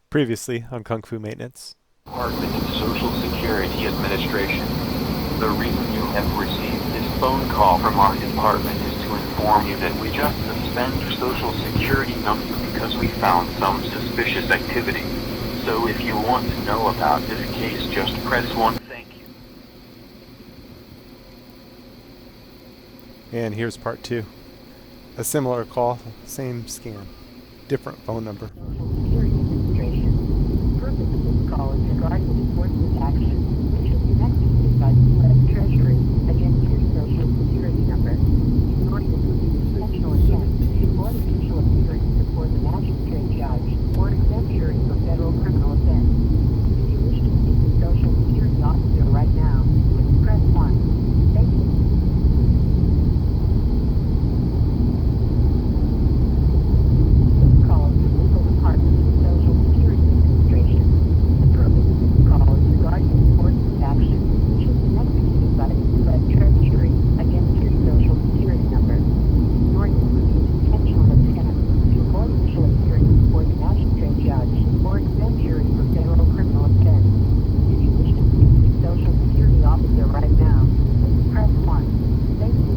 Previously on Kung Fu Maintenance. Department of Social Security Administration. The reason you have received this phone call from our department is to inform you that we just suspend your Social Security number because we found some suspicious activity. So if you want to know about this case, just press 1. Thank you. And here's part 2. A similar call, same scam, different phone number. Social Security Administration. The purpose of this call is regarding enforcement action, which is executed by the U.S. Treasury against your Social Security number. Ignoring the intentional intent to avoid official appearance before the magistrate judge or exempt jury for federal criminal offense. If you wish to speak to Social Security officer right now, please press 1. Thank you. Call to legal department of the Social Security Administration. The purpose of this call is regarding enforcement action, which has been executed by the U.S. Treasury against your Social Security number. Ignoring this would be an intentional attempt to avoid official appearance before the magistrate judge or exempt jury for federal criminal offense. If you wish to speak to the Social Security officer right now, please press 1. Thank you.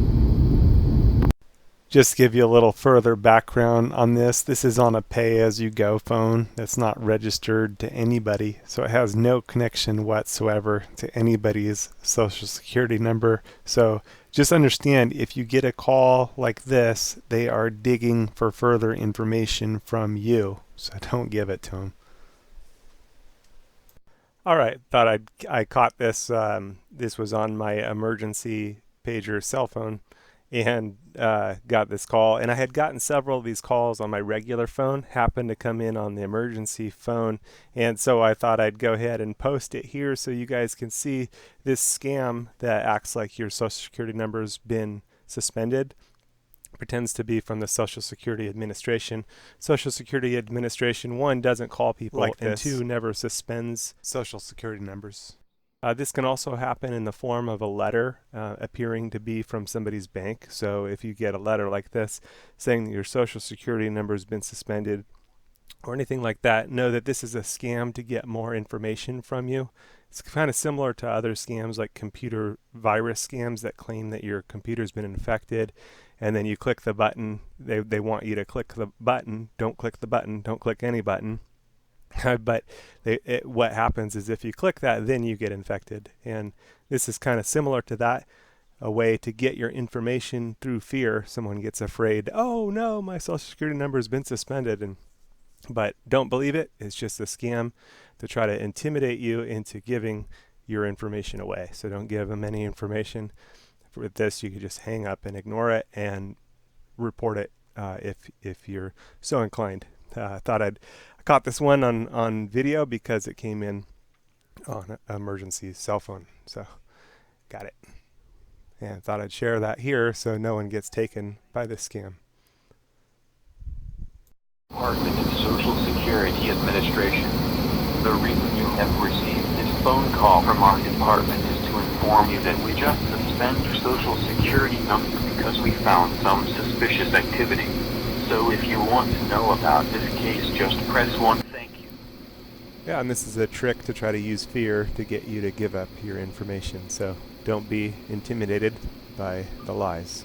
Just to give you a little further background on this, this is on a pay-as-you-go phone that's not registered to anybody, so it has no connection whatsoever to anybody's Social Security number. So just understand, if you get a call like this, they are digging for further information from you, so don't give it to them. All right, I caught this. This was on my emergency pager cell phone, and got this call. And I had gotten several of these calls on my regular phone, happened to come in on the emergency phone. And so I thought I'd go ahead and post it here so you guys can see this scam that acts like your Social Security number's been suspended. Pretends to be from the Social Security Administration. Social Security Administration, 1, doesn't call people like this, and 2, never suspends Social Security numbers. This can also happen in the form of a letter appearing to be from somebody's bank. So if you get a letter like this saying that your Social Security number has been suspended or anything like that, know that this is a scam to get more information from you. It's kind of similar to other scams like computer virus scams that claim that your computer's been infected, and then you click the button. They want you to click the button. Don't click the button. Don't click any button. But what happens is if you click that, then you get infected. And this is kind of similar to that, a way to get your information through fear. Someone gets afraid, oh no, my Social Security number has been suspended. But don't believe it. It's just a scam to try to intimidate you into giving your information away. So don't give them any information. For this, you could just hang up and ignore it and report it if you're so inclined. I caught this one on video because it came in on an emergency cell phone. So got it. And thought I'd share that here so no one gets taken by this scam. Department of Social Security Administration. The reason you have received this phone call from our department is to inform you that we just suspend your Social Security number because we found some suspicious activity. So if you want to know about this case, just press 1. Thank you. Yeah, and this is a trick to try to use fear to get you to give up your information. So don't be intimidated by the lies.